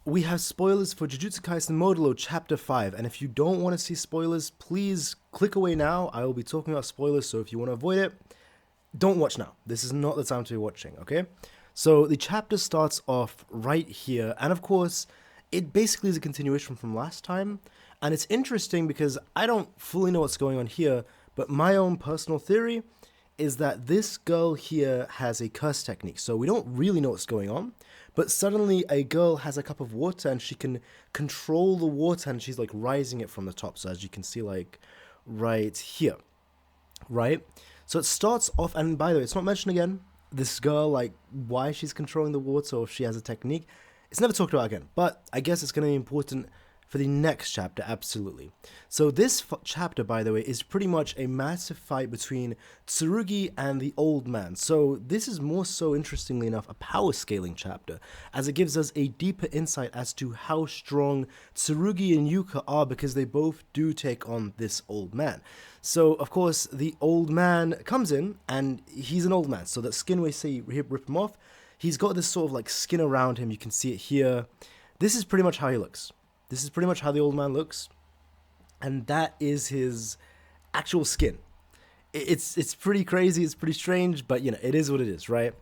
we have spoilers for Jujutsu Kaisen Modulo Chapter 5, and if you don't want to see spoilers, please click away now. I will be talking about spoilers, so if you want to avoid it, don't watch now. This is not the time to be watching, okay? So the chapter starts off right here, and of course, it basically is a continuation from last time, and it's interesting because I don't fully know what's going on here, but my own personal theory is that this girl here has a curse technique, so we don't really know what's going on, but suddenly a girl has a cup of water and she can control the water and she's like rising it from the top, so as you can see like right here, right? So it starts off, and by the way, it's not mentioned again, this girl, like why she's controlling the water or if she has a technique, it's never talked about again, but I guess it's going to be important for the next chapter, absolutely. So this chapter, by the way, is pretty much a massive fight between Tsurugi and the old man. So this is more so, interestingly enough, a power scaling chapter, as it gives us a deeper insight as to how strong Tsurugi and Yuka are, because they both do take on this old man. So, of course, the old man comes in, and he's an old man, so that skin, we say rip him off, he's got this sort of like skin around him, you can see it here. This is pretty much how he looks. This is pretty much how the old man looks, and that is his actual skin. It's pretty crazy, it's pretty strange, but you know, it is what it is, right?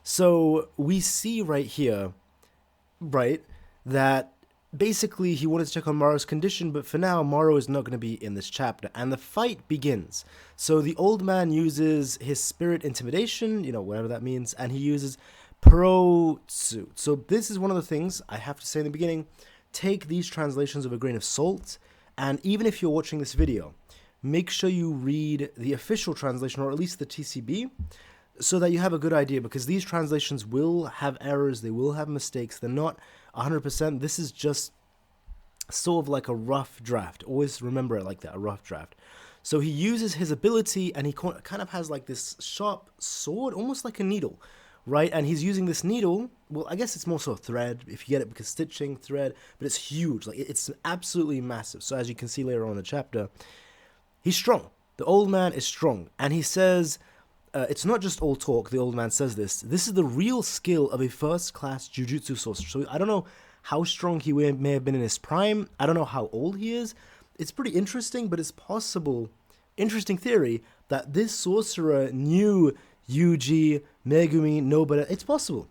So we see right here, right, that basically he wanted to check on Maro's condition, but for now Maro is not going to be in this chapter, and the fight begins. So the old man uses his spirit intimidation, you know, whatever that means, and he uses Protsu. So this is one of the things I have to say in the beginning. Take these translations with a grain of salt, and even if you're watching this video, make sure you read the official translation, or at least the TCB, so that you have a good idea, because these translations will have errors, they will have mistakes, they're not 100%, this is just sort of like a rough draft. Always remember it like that, a rough draft. So he uses his ability, and he kind of has like this sharp sword, almost like a needle, right? And he's using this needle, well, I guess it's more so thread, if you get it, because stitching, thread, but it's huge, like it's absolutely massive. So as you can see later on in the chapter, he's strong. The old man is strong, and he says, it's not just all talk, the old man says this is the real skill of a first-class Jujutsu sorcerer. So I don't know how strong he may have been in his prime, I don't know how old he is, it's pretty interesting, but it's possible, interesting theory, that this sorcerer knew Yuji, Megumi, Nobara. It's possible.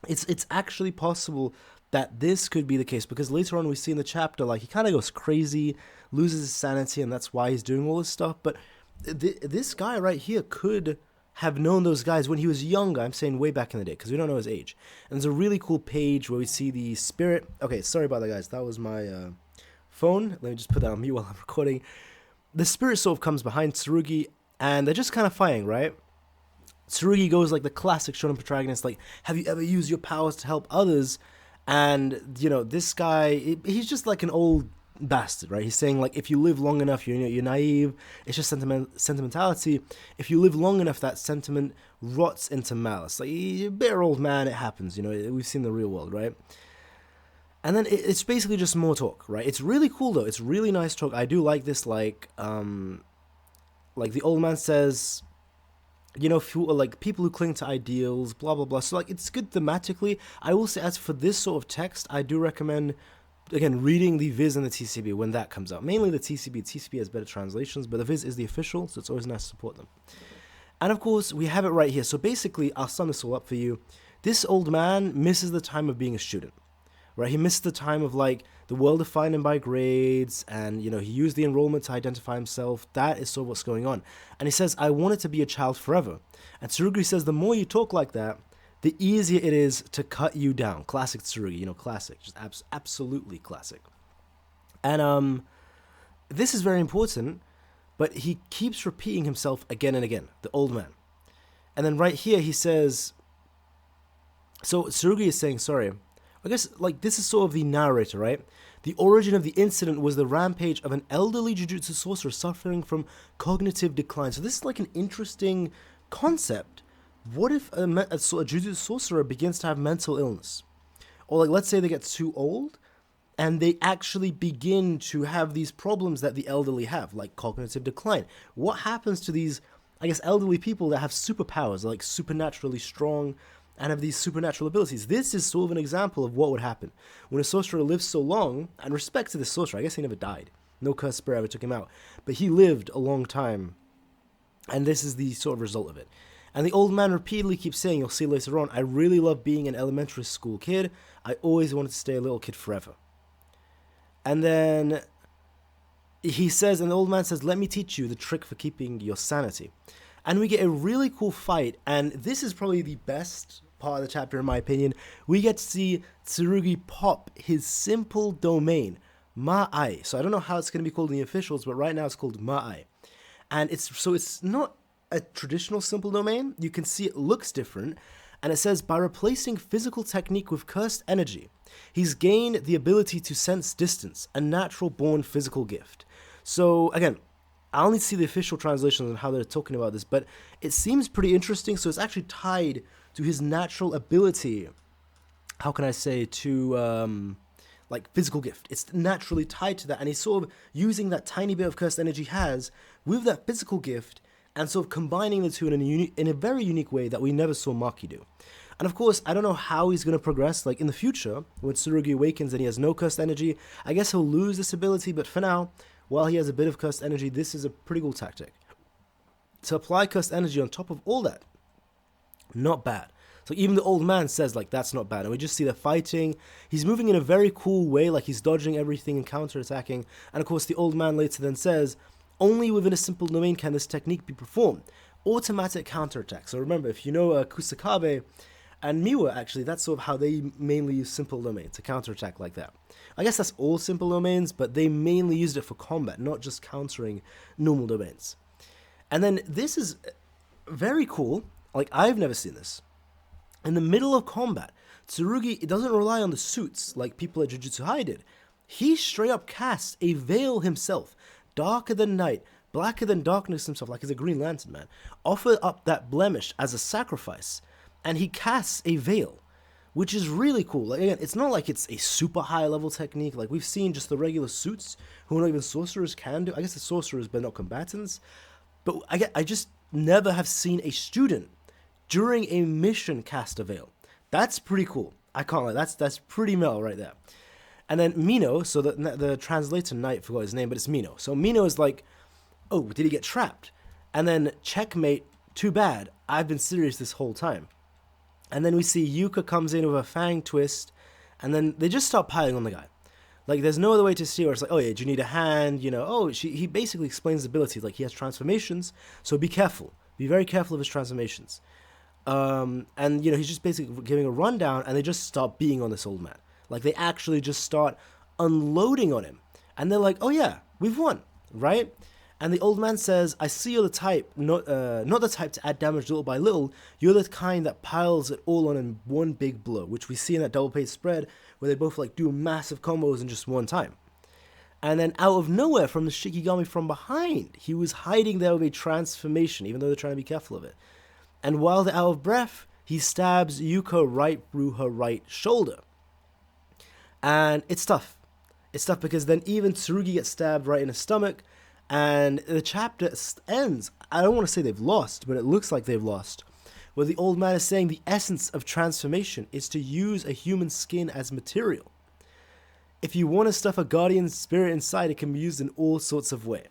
It's actually possible that this could be the case, because later on we see in the chapter, like, he kind of goes crazy, loses his sanity, and that's why he's doing all this stuff. But this guy right here could have known those guys when he was younger. I'm saying way back in the day, because we don't know his age. And there's a really cool page where we see the spirit. Okay, sorry about that, guys. That was my phone. Let me just put that on mute while I'm recording. The spirit sort of comes behind Tsurugi, and they're just kind of fighting, right? Tsurugi goes like the classic shonen protagonist, like, have you ever used your powers to help others? And, you know, this guy, he's just like an old bastard, right? He's saying, like, if you live long enough, you're naive, it's just sentimentality. If you live long enough, that sentiment rots into malice. Like, you're a bitter old man, it happens, you know, we've seen the real world, right? And then it's basically just more talk, right? It's really cool, though. It's really nice talk. I do like this, like the old man says, you know, like people who cling to ideals, blah, blah, blah. So, like, it's good thematically. I will say, as for this sort of text, I do recommend, again, reading the Viz and the TCB when that comes out. Mainly the TCB. TCB has better translations, but the Viz is the official, so it's always nice to support them. And, of course, we have it right here. So, basically, I'll sum this all up for you. This old man misses the time of being a student, right? He missed the time of, like, the world defined him by grades, and, you know, he used the enrollment to identify himself. That is sort of what's going on. And he says, I wanted to be a child forever. And Tsurugi says, the more you talk like that, the easier it is to cut you down. Classic Tsurugi, you know, classic. Just absolutely classic. And this is very important, but he keeps repeating himself again and again, the old man. And then right here he says, so Tsurugi is saying, sorry, I guess, like, this is sort of the narrator, right? The origin of the incident was the rampage of an elderly Jujutsu sorcerer suffering from cognitive decline. So this is like an interesting concept. What if a Jujutsu sorcerer begins to have mental illness? Or, like, let's say they get too old and they actually begin to have these problems that the elderly have, like cognitive decline. What happens to these, I guess, elderly people that have superpowers, like supernaturally strong? and have these supernatural abilities. This is sort of an example of what would happen when a sorcerer lives so long, and respect to the sorcerer, I guess he never died. No cursed spirit ever took him out. But he lived a long time, and this is the sort of result of it. And the old man repeatedly keeps saying, you'll see later on, I really love being an elementary school kid. I always wanted to stay a little kid forever. And then he says, and the old man says, let me teach you the trick for keeping your sanity. And we get a really cool fight, and this is probably the best part of the chapter in my opinion. We get to see Tsurugi pop his simple domain, Ma'ai. So I don't know how it's going to be called in the officials, but right now it's called Ma'ai. And it's not a traditional simple domain. You can see it looks different. And it says, by replacing physical technique with cursed energy, he's gained the ability to sense distance, a natural-born physical gift. So, again, I'll need to see the official translations on how they're talking about this, but it seems pretty interesting. So it's actually tied to his natural ability, how can I say, to, like, physical gift. It's naturally tied to that, and he's sort of using that tiny bit of cursed energy he has with that physical gift, and sort of combining the two in a very unique way that we never saw Maki do. And of course, I don't know how he's going to progress. Like in the future, when Tsurugi awakens and he has no cursed energy, I guess he'll lose this ability, but for now, while he has a bit of cursed energy, this is a pretty cool tactic. To apply cursed energy on top of all that, not bad. So even the old man says, like, that's not bad. And we just see the fighting. He's moving in a very cool way, like he's dodging everything and counterattacking. And of course, the old man later then says, only within a simple domain can this technique be performed. Automatic counterattack. So remember, if you know Kusakabe and Miwa, actually, that's sort of how they mainly use simple domain to counterattack like that. I guess that's all simple domains, but they mainly used it for combat, not just countering normal domains. And then this is very cool. Like, I've never seen this. In the middle of combat, Tsurugi doesn't rely on the suits like people at Jujutsu Kaisen did. He straight up casts a veil himself, darker than night, blacker than darkness himself, like he's a Green Lantern, man. Offer up that blemish as a sacrifice, and he casts a veil, which is really cool. Like, again, it's not like it's a super high level technique. Like we've seen just the regular suits, who not even sorcerers can do. I guess the sorcerers, but not combatants. But I just never have seen a student during a mission cast a veil. That's pretty cool. I can't lie. That's pretty metal right there. And then Mino, so the translator knight, forgot his name, but it's Mino. So Mino is like, oh, did he get trapped? And then checkmate, too bad. I've been serious this whole time. And then we see Yuka comes in with a fang twist, and then they just start piling on the guy. Like, there's no other way to see where it's like, oh yeah, do you need a hand? You know, oh, he basically explains the abilities. Like, he has transformations, so be careful. Be very careful of his transformations. And, you know, he's just basically giving a rundown, and they just start being on this old man. Like, they actually just start unloading on him. And they're like, oh yeah, we've won, right? And the old man says, I see you're the type, not the type to add damage little by little. You're the kind that piles it all on in one big blow, which we see in that double page spread where they both like do massive combos in just one time. And then out of nowhere from the Shikigami from behind, he was hiding there with a transformation, even though they're trying to be careful of it. And while they're out of breath, he stabs Yuka right through her right shoulder. And it's tough. It's tough because then even Tsurugi gets stabbed right in his stomach. And the chapter ends, I don't want to say they've lost, but it looks like they've lost, where the old man is saying the essence of transformation is to use a human skin as material. If you want to stuff a guardian spirit inside, it can be used in all sorts of ways.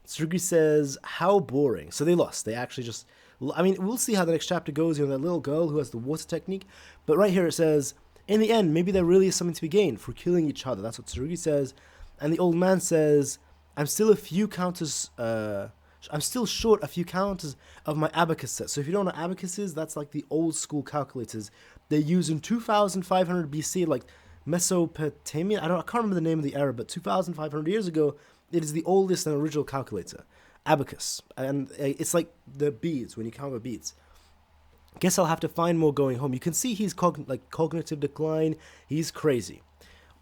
Tsurugi says, how boring. So they lost. They actually just, I mean, we'll see how the next chapter goes. You know, that little girl who has the water technique. But right here it says, in the end, maybe there really is something to be gained for killing each other. That's what Tsurugi says. And the old man says, I'm still short a few counters of my abacus set. So if you don't know what abacus is, that's like the old school calculators they use in 2500 BC, like Mesopotamia. I can't remember the name of the era, but 2500 years ago, it is the oldest and original calculator, abacus. And it's like the beads, when you count the beads. Guess I'll have to find more going home. You can see he's cognitive decline. He's crazy.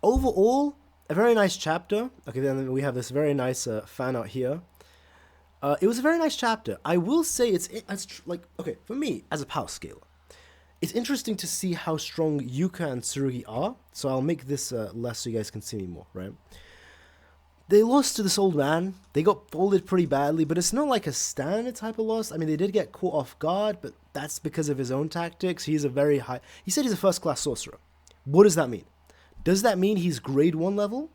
Overall, a very nice chapter. Okay, then we have this very nice fan art here. It was a very nice chapter. I will say it's okay, for me, as a power scaler, it's interesting to see how strong Yuka and Tsurugi are. So I'll make this less so you guys can see me more, right? they lost to this old man. They got folded pretty badly, but it's not like a standard type of loss. I mean, they did get caught off guard, but that's because of his own tactics. He's a very high... He said he's a first-class sorcerer. What does that mean? Does that mean he's grade 1 level?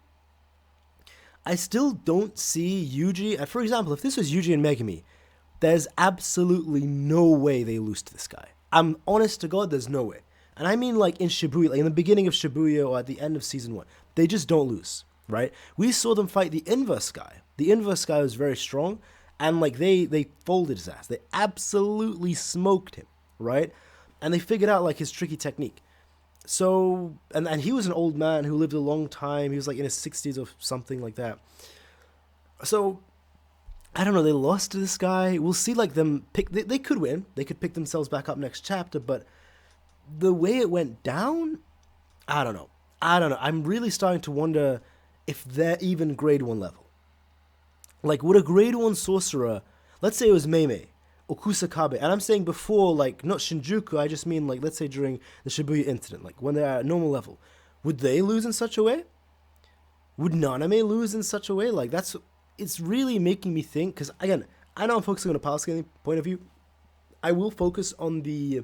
I still don't see Yuji... For example, if this was Yuji and Megumi, there's absolutely no way they lose to this guy. I'm honest to God, there's no way. And I mean like in Shibuya, like in the beginning of Shibuya or at the end of Season 1. They just don't lose. Right? We saw them fight the inverse guy. The inverse guy was very strong, and like they folded his ass. They absolutely smoked him, right? And they figured out like his tricky technique. So, and he was an old man who lived a long time. He was like in his 60s or something like that. So, I don't know, they lost to this guy. We'll see like them pick, they could win. They could pick themselves back up next chapter, but the way it went down, I don't know. I'm really starting to wonder if they're even grade 1 level. Like, would a grade 1 sorcerer, let's say it was Meimei or Kusakabe, and I'm saying before, like, not Shinjuku, I just mean, like, let's say during the Shibuya incident, like, when they're at normal level, would they lose in such a way? Would Naname lose in such a way? Like, it's really making me think, because, again, I know I'm focusing on a power scaling point of view. I will focus on the,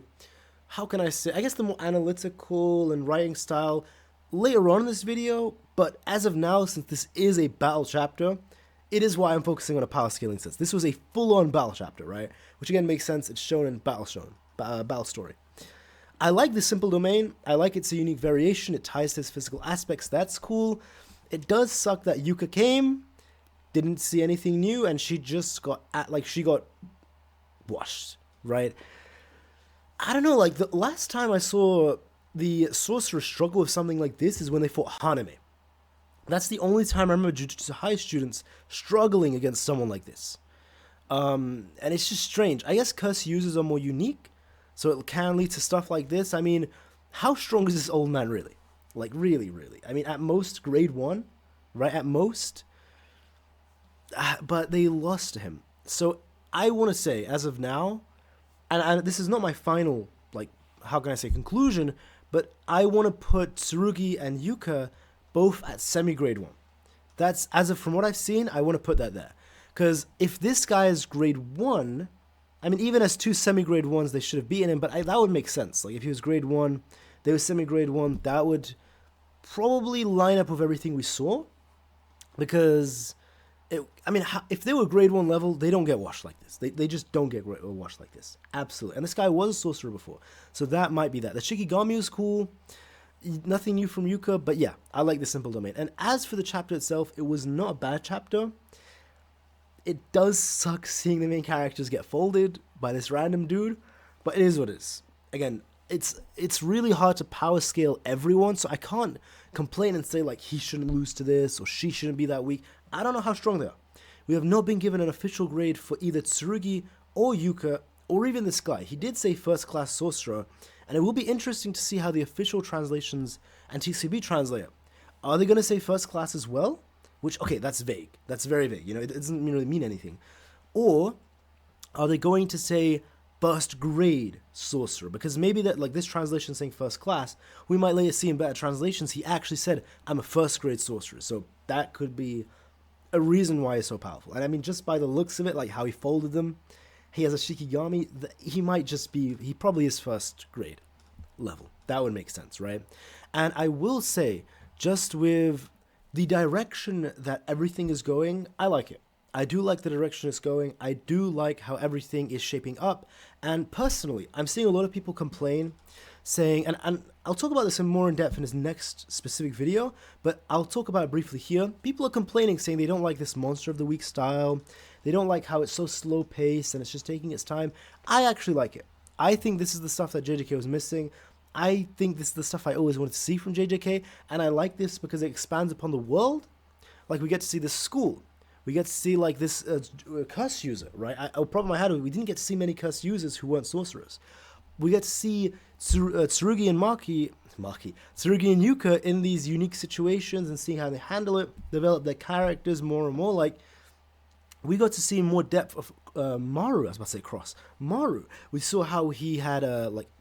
how can I say, I guess the more analytical and writing style later on in this video, but as of now, since this is a battle chapter, it is why I'm focusing on a power scaling sense. This was a full-on battle chapter, right? Which again makes sense. It's shown in battle story. I like the simple domain. I like it's a unique variation. It ties to his physical aspects. That's cool. It does suck that Yuka came, didn't see anything new, and she just got she got washed, right? I don't know. Like the last time I saw the sorcerer struggle with something like this is when they fought Haname. That's the only time I remember Jujutsu High students struggling against someone like this. And it's just strange. I guess curse users are more unique, so it can lead to stuff like this. I mean, how strong is this old man really? Like, really, really? I mean, at most, grade 1, right? At most. But they lost to him. So I want to say, as of now, and this is not my final, like, how can I say, conclusion, but I want to put Tsurugi and Yuka both at semi-grade 1. That's, as of from what I've seen, I want to put that there. Because if this guy is grade 1, I mean, even as 2 semi-grade 1s, they should have beaten him, but that would make sense. Like, if he was grade 1, they were semi-grade 1, that would probably line up with everything we saw. Because, if they were grade 1 level, they don't get washed like this. They just don't get washed like this. Absolutely. And this guy was a sorcerer before. So that might be that. The Shikigami is cool. Nothing new from Yuka, but yeah, I like the simple domain. And as for the chapter itself, it was not a bad chapter. It does suck seeing the main characters get folded by this random dude, but it is what it is. Again, it's really hard to power scale everyone, so I can't complain and say like he shouldn't lose to this or she shouldn't be that weak. I don't know how strong they are. We have not been given an official grade for either Tsurugi or Yuka or even this guy. He did say first class sorcerer, and it will be interesting to see how the official translations and TCB translate it. Are they going to say first class as well? Which, okay, that's vague. That's very vague. You know, it doesn't really mean anything. Or are they going to say first grade sorcerer? Because maybe that, like this translation saying first class, we might later see in better translations he actually said, I'm a first grade sorcerer. So that could be a reason why he's so powerful. And I mean, just by the looks of it, like how he folded them, he has a Shikigami, he might just be, he probably is first grade level. That would make sense, right? And I will say, just with the direction that everything is going, I like it. I do like the direction it's going. I do like how everything is shaping up. And personally, I'm seeing a lot of people complain, saying, and I'll talk about this in more in depth in this next specific video, but I'll talk about it briefly here. People are complaining, saying they don't like this Monster of the Week style. They don't like how it's so slow paced and it's just taking its time. I actually like it. I think this is the stuff that JJK was missing. I think this is the stuff I always wanted to see from JJK, and I like this because it expands upon the world. Like, we get to see this school. We get to see, like, this curse user, right? A problem I had, we didn't get to see many curse users who weren't sorcerers. We get to see Tsurugi and Tsurugi and Yuka in these unique situations and seeing how they handle it, develop their characters more and more. Like, we got to see more depth of Maru. I was about to say Maru. We saw how he had,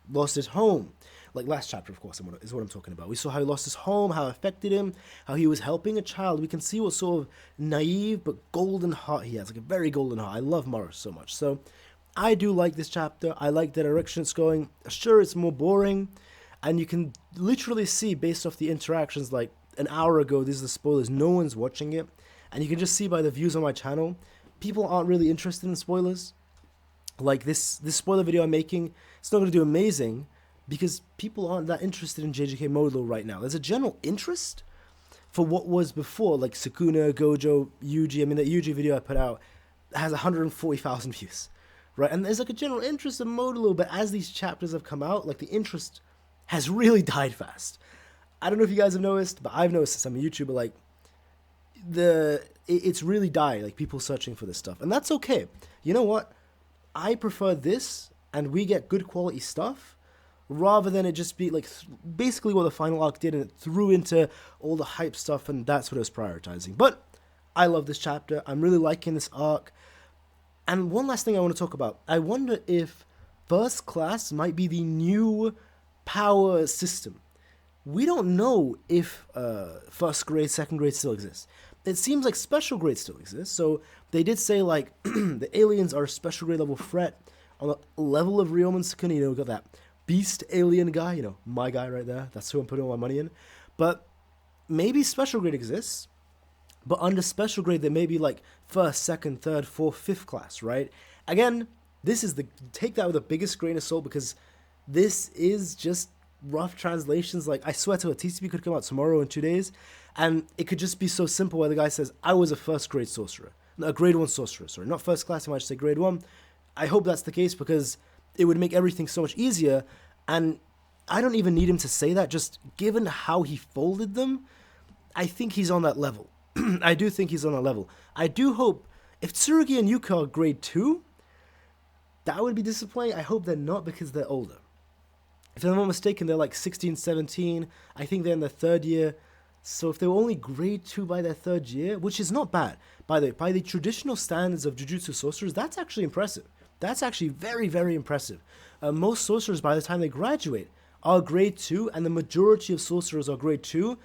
lost his home. Like last chapter, of course, is what I'm talking about. We saw how he lost his home, how it affected him, how he was helping a child. We can see what sort of naive but golden heart he has, like a very golden heart. I love Morris so much. So I do like this chapter. I like the direction it's going. Sure, it's more boring, and you can literally see based off the interactions, like an hour ago, these are the spoilers, no one's watching it, and you can just see by the views on my channel, people aren't really interested in spoilers. Like this spoiler video I'm making, it's not going to do amazing, because people aren't that interested in JJK Modulo right now. There's a general interest for what was before, like Sukuna, Gojo, Yuji. I mean, that Yuji video I put out has 140,000 views, right? And there's like a general interest in Modulo, but as these chapters have come out, like the interest has really died fast. I don't know if you guys have noticed, but I've noticed this. I'm a YouTuber, like it's really died, like people searching for this stuff, and that's okay. You know what? I prefer this, and we get good quality stuff, rather than it just be like basically what the final arc did, and it threw into all the hype stuff, and that's what it was prioritizing. But I love this chapter. I'm really liking this arc. And one last thing I want to talk about. I wonder if First Class might be the new power system. We don't know if first grade, second grade still exists. It seems like special grade still exists. So they did say like the aliens are a special grade level threat on the level of Ryomen Sukuna. You know, we got that beast alien guy, you know, my guy right there. That's who I'm putting all my money in. But maybe special grade exists, but under special grade there may be like first, second, third, fourth, fifth class, right? Again, this is take that with the biggest grain of salt, because this is just rough translations. Like I swear to it, TCP could come out tomorrow in 2 days, and it could just be so simple where the guy says, I was a first grade sorcerer. No, a grade 1 sorcerer, sorry, not first class, I might just say grade 1. I hope that's the case, because it would make everything so much easier, and I don't even need him to say that. Just given how he folded them, I think he's on that level. I do think he's on that level. I do hope, if Tsurugi and Yuka are grade 2, that would be disappointing. I hope they're not, because they're older. If I'm not mistaken, they're like 16, 17. I think they're in their third year. So if they were only grade 2 by their third year, which is not bad, by the traditional standards of Jujutsu sorcerers, that's actually impressive. That's actually very, very impressive. Most sorcerers, by the time they graduate, are grade 2, and the majority of sorcerers are grade 2.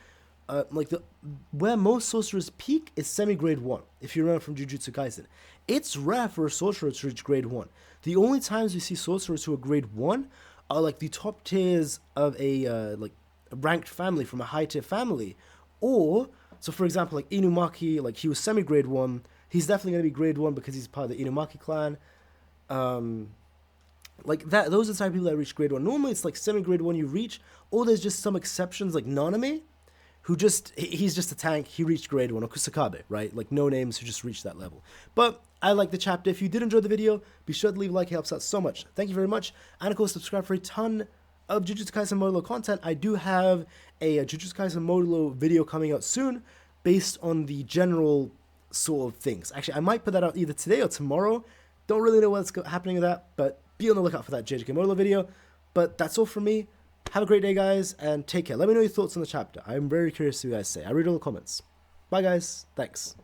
Where most sorcerers peak is semi-grade 1, if you remember from Jujutsu Kaisen. It's rare for a sorcerer to reach grade 1. The only times we see sorcerers who are grade 1 are like the top tiers of a ranked family from a high tier family, or so for example like Inumaki, like he was semi grade 1. He's definitely going to be grade 1 because he's part of the Inumaki clan. Like that, those are the type of people that reach grade 1. Normally it's like semi grade 1 you reach, or there's just some exceptions like Naname, who he's just a tank, he reached grade 1, or Kusakabe, right? Like no names who just reached that level. But I like the chapter. If you did enjoy the video, be sure to leave a like, it helps out so much. Thank you very much, and of course subscribe for a ton of Jujutsu Kaisen Modulo content. I do have a Jujutsu Kaisen Modulo video coming out soon, based on the general sort of things. Actually, I might put that out either today or tomorrow. Don't really know what's happening with that, but be on the lookout for that JJK Modulo video. But that's all from me. Have a great day, guys, and take care. Let me know your thoughts on the chapter. I'm very curious to see what you guys say. I read all the comments. Bye, guys. Thanks.